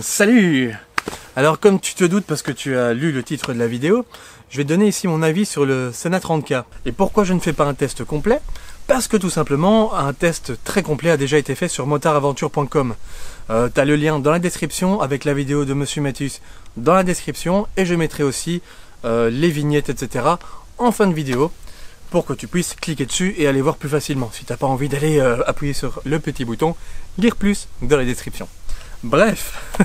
Salut! Alors comme tu te doutes parce que tu as lu le titre de la vidéo, je vais te donner ici mon avis sur le Sena 30K. Et pourquoi je ne fais pas un test complet? Parce que tout simplement, un test très complet a déjà été fait sur motardaventure.com. Tu as le lien dans la description avec la vidéo de Monsieur Mathius dans la description et je mettrai aussi les vignettes, etc. en fin de vidéo pour que tu puisses cliquer dessus et aller voir plus facilement. Si tu n'as pas envie d'aller appuyer sur le petit bouton, lire plus dans la description. Bref,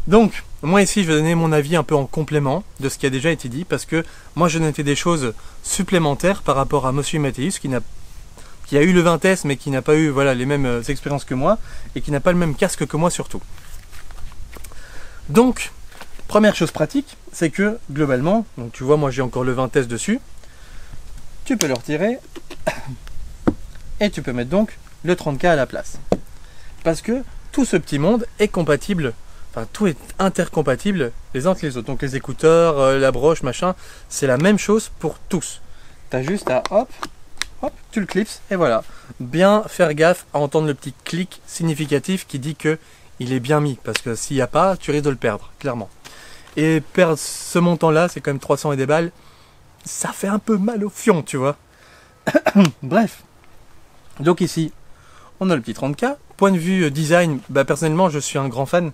donc moi ici je vais donner mon avis un peu en complément de ce qui a déjà été dit parce que moi je notais des choses supplémentaires par rapport à Monsieur Mathius qui a eu le 20S mais qui n'a pas eu les mêmes expériences que moi et qui n'a pas le même casque que moi surtout. Donc, première chose pratique, c'est que globalement, donc tu vois moi j'ai encore le 20S dessus, tu peux le retirer et tu peux mettre donc le 30K à la place. Parce que tout ce petit monde est compatible, enfin tout est intercompatible les uns avec les autres. Donc les écouteurs, la broche, machin, c'est la même chose pour tous. Tu as juste à hop, tu le clips et voilà. Bien faire gaffe à entendre le petit clic significatif qui dit que il est bien mis. Parce que s'il n'y a pas, tu risques de le perdre, clairement. Et perdre ce montant-là, c'est quand même 300 et des balles, ça fait un peu mal au fion, tu vois. Bref. Donc ici, on a le petit 30K. Point de vue design, personnellement, je suis un grand fan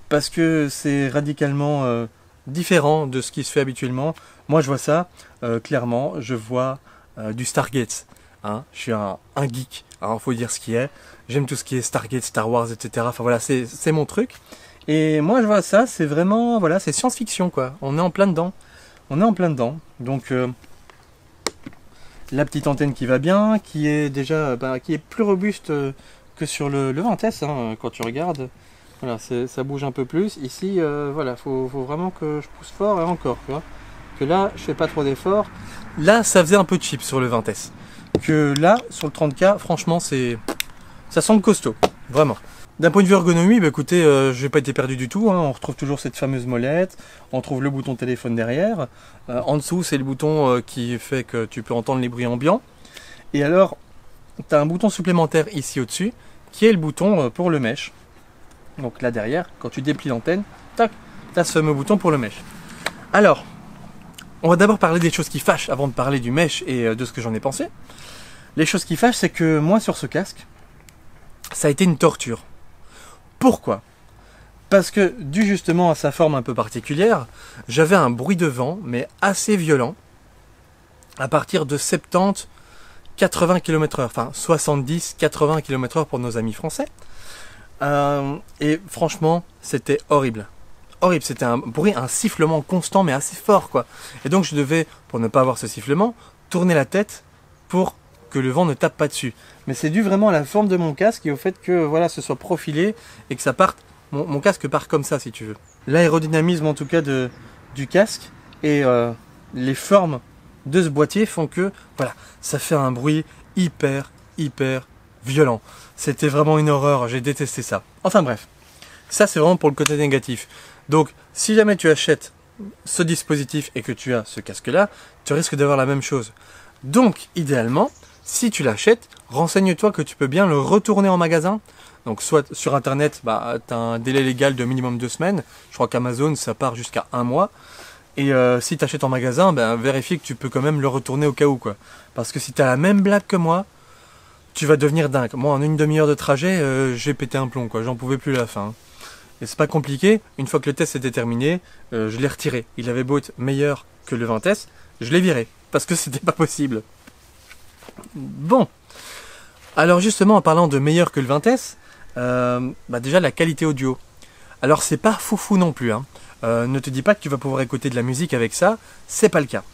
parce que c'est radicalement différent de ce qui se fait habituellement. Moi, je vois ça, clairement, je vois du Stargate. Hein. Je suis un geek, alors il faut dire ce qui est. J'aime tout ce qui est Stargate, Star Wars, etc. Enfin voilà, c'est mon truc. Et moi, je vois ça, c'est vraiment, c'est science-fiction, quoi. On est en plein dedans. On est en plein dedans. Donc, la petite antenne qui va bien, qui est déjà, qui est plus robuste que sur le 20S, hein, quand tu regardes. Voilà, ça bouge un peu plus. Ici, faut vraiment que je pousse fort et encore, tu vois. Que là, je fais pas trop d'efforts. Là, ça faisait un peu cheap sur le 20S. Que là, sur le 30K, franchement, ça semble costaud, vraiment. D'un point de vue ergonomie, écoutez, je n'ai pas été perdu du tout. Hein. On retrouve toujours cette fameuse molette. On trouve le bouton téléphone derrière. En dessous, c'est le bouton qui fait que tu peux entendre les bruits ambiants. Et alors, tu as un bouton supplémentaire ici au-dessus, qui est le bouton pour le mesh. Donc là derrière, quand tu déplies l'antenne, tac, tu as ce fameux bouton pour le mesh. Alors, on va d'abord parler des choses qui fâchent avant de parler du mesh et de ce que j'en ai pensé. Les choses qui fâchent, c'est que moi sur ce casque, ça a été une torture. Pourquoi? Parce que, dû justement à sa forme un peu particulière, j'avais un bruit de vent, mais assez violent, à partir de 70-80 km/h, enfin 70-80 km/h pour nos amis français. Et franchement, c'était horrible. Horrible, c'était un bruit, un sifflement constant, mais assez fort, quoi. Et donc je devais, pour ne pas avoir ce sifflement, tourner la tête pour que le vent ne tape pas dessus. Mais c'est dû vraiment à la forme de mon casque et au fait que ce soit profilé et que ça parte. Mon casque part comme ça, si tu veux. L'aérodynamisme, en tout cas, du casque et les formes de ce boîtier font que, ça fait un bruit hyper violent. C'était vraiment une horreur, j'ai détesté ça. Enfin bref, ça c'est vraiment pour le côté négatif. Donc, si jamais tu achètes ce dispositif et que tu as ce casque-là, tu risques d'avoir la même chose. Donc, idéalement, si tu l'achètes, renseigne-toi que tu peux bien le retourner en magasin. Donc, soit sur Internet, tu as un délai légal de minimum 2 semaines. Je crois qu'Amazon, ça part jusqu'à 1 mois. Et si tu achètes en magasin, vérifie que tu peux quand même le retourner au cas où, quoi. Parce que si tu as la même blague que moi, tu vas devenir dingue. Moi, en une demi-heure de trajet, j'ai pété un plomb, quoi. J'en pouvais plus à la fin. Et c'est pas compliqué. Une fois que le test était terminé, je l'ai retiré. Il avait beau être meilleur que le 20S, je l'ai viré. Parce que c'était pas possible. Bon. Alors justement, en parlant de meilleur que le 20S, déjà la qualité audio. Alors c'est pas foufou non plus. Hein. Ne te dis pas que tu vas pouvoir écouter de la musique avec ça. C'est pas le cas.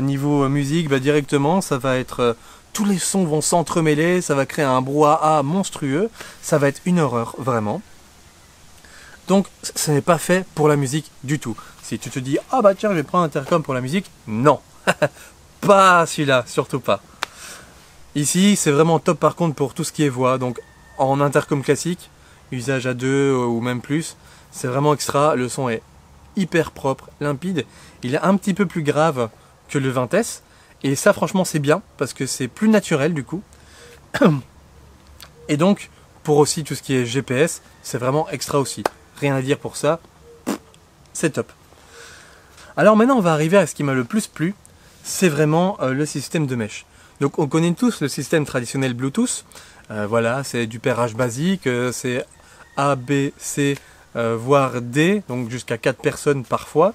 Niveau musique, directement, ça va être... tous les sons vont s'entremêler, ça va créer un brouhaha monstrueux. Ça va être une horreur, vraiment. Donc, ce n'est pas fait pour la musique du tout. Si tu te dis, tiens, je vais prendre un intercom pour la musique, non. Pas celui-là, surtout pas. Ici, c'est vraiment top par contre pour tout ce qui est voix. Donc, en intercom classique, usage à 2 ou même plus, c'est vraiment extra. Le son est hyper propre, limpide. Il est un petit peu plus grave que le 20S. Et ça, franchement, c'est bien parce que c'est plus naturel du coup. Et donc, pour aussi tout ce qui est GPS, c'est vraiment extra aussi. Rien à dire pour ça, c'est top. Alors maintenant on va arriver à ce qui m'a le plus plu, c'est vraiment le système de mèche. Donc on connaît tous le système traditionnel Bluetooth, voilà, c'est du pairage basique, c'est A, B, C, voire D, donc jusqu'à 4 personnes parfois.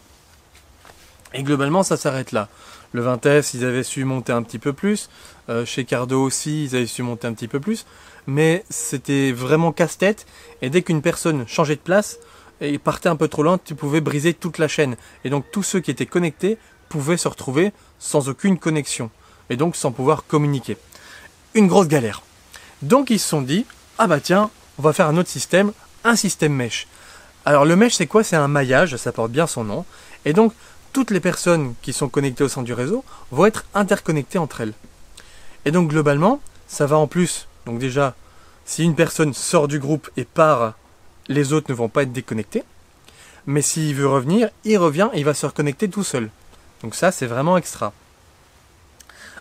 Et globalement ça s'arrête là. Le 20S ils avaient su monter un petit peu plus, chez Cardo aussi ils avaient su monter un petit peu plus, mais c'était vraiment casse-tête, et dès qu'une personne changeait de place, et partait un peu trop loin, tu pouvais briser toute la chaîne. Et donc tous ceux qui étaient connectés pouvaient se retrouver sans aucune connexion. Et donc sans pouvoir communiquer. Une grosse galère. Donc ils se sont dit, ah bah tiens, on va faire un autre système, un système mesh. Alors le mesh c'est quoi? C'est un maillage, ça porte bien son nom. Et donc toutes les personnes qui sont connectées au sein du réseau vont être interconnectées entre elles. Et donc globalement, ça va en plus. Donc déjà, si une personne sort du groupe et part, les autres ne vont pas être déconnectés. Mais s'il veut revenir, il revient et il va se reconnecter tout seul. Donc ça, c'est vraiment extra.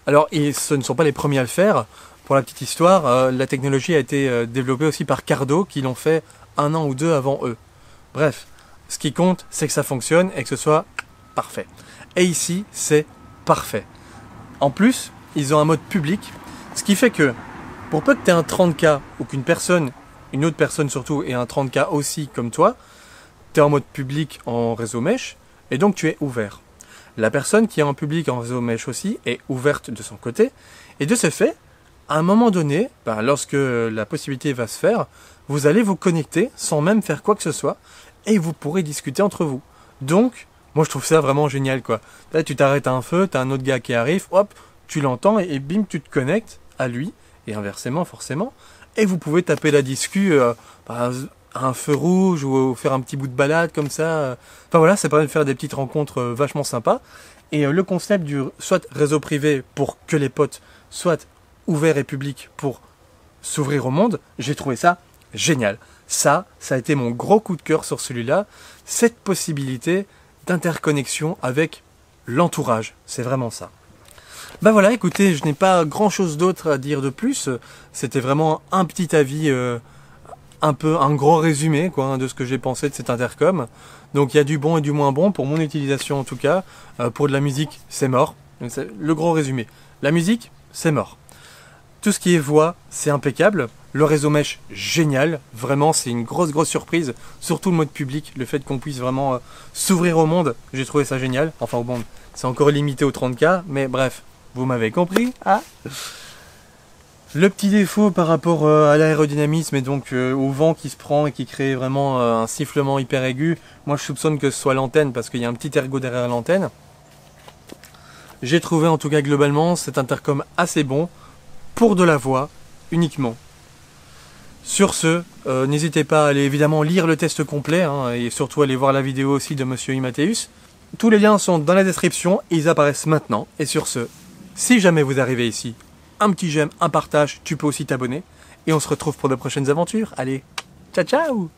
Alors, ce ne sont pas les premiers à le faire. Pour la petite histoire, la technologie a été développée aussi par Cardo, qui l'ont fait 1 an ou 2 avant eux. Bref, ce qui compte, c'est que ça fonctionne et que ce soit parfait. Et ici, c'est parfait. En plus, ils ont un mode public, ce qui fait que, pour peu que tu aies un 30K ou qu'une personne, une autre personne surtout, ait un 30K aussi comme toi, tu es en mode public en réseau mesh, et donc tu es ouvert. La personne qui est en public en réseau mesh aussi est ouverte de son côté, et de ce fait, à un moment donné, lorsque la possibilité va se faire, vous allez vous connecter sans même faire quoi que ce soit, et vous pourrez discuter entre vous. Donc, moi je trouve ça vraiment génial quoi. Là tu t'arrêtes à un feu, tu as un autre gars qui arrive, hop, tu l'entends, et bim, tu te connectes à lui, et inversement forcément, et vous pouvez taper la discu à un feu rouge ou faire un petit bout de balade comme ça. Enfin voilà, ça permet de faire des petites rencontres vachement sympas. Et le concept du soit réseau privé pour que les potes, soit ouvert et public pour s'ouvrir au monde, j'ai trouvé ça génial. Ça a été mon gros coup de cœur sur celui-là. Cette possibilité d'interconnexion avec l'entourage, c'est vraiment ça. Ben voilà, écoutez, je n'ai pas grand chose d'autre à dire de plus. C'était vraiment un petit avis, un gros résumé quoi, de ce que j'ai pensé de cet intercom. Donc il y a du bon et du moins bon, pour mon utilisation en tout cas. Pour de la musique, c'est mort. Donc, c'est le gros résumé. La musique, c'est mort. Tout ce qui est voix, c'est impeccable. Le réseau mesh, génial. Vraiment, c'est une grosse surprise. Surtout le mode public, le fait qu'on puisse vraiment s'ouvrir au monde. J'ai trouvé ça génial. Enfin au monde, c'est encore limité aux 30K, mais bref. Vous m'avez compris, hein? Le petit défaut par rapport à l'aérodynamisme et donc au vent qui se prend et qui crée vraiment un sifflement hyper aigu, moi je soupçonne que ce soit l'antenne parce qu'il y a un petit ergot derrière l'antenne. J'ai trouvé en tout cas globalement cet intercom assez bon pour de la voix uniquement. Sur ce, n'hésitez pas à aller évidemment lire le test complet hein, et surtout aller voir la vidéo aussi de Monsieur Imathéus. Tous les liens sont dans la description et ils apparaissent maintenant. Et sur ce, si jamais vous arrivez ici, un petit j'aime, un partage, tu peux aussi t'abonner. Et on se retrouve pour de prochaines aventures. Allez, ciao ciao!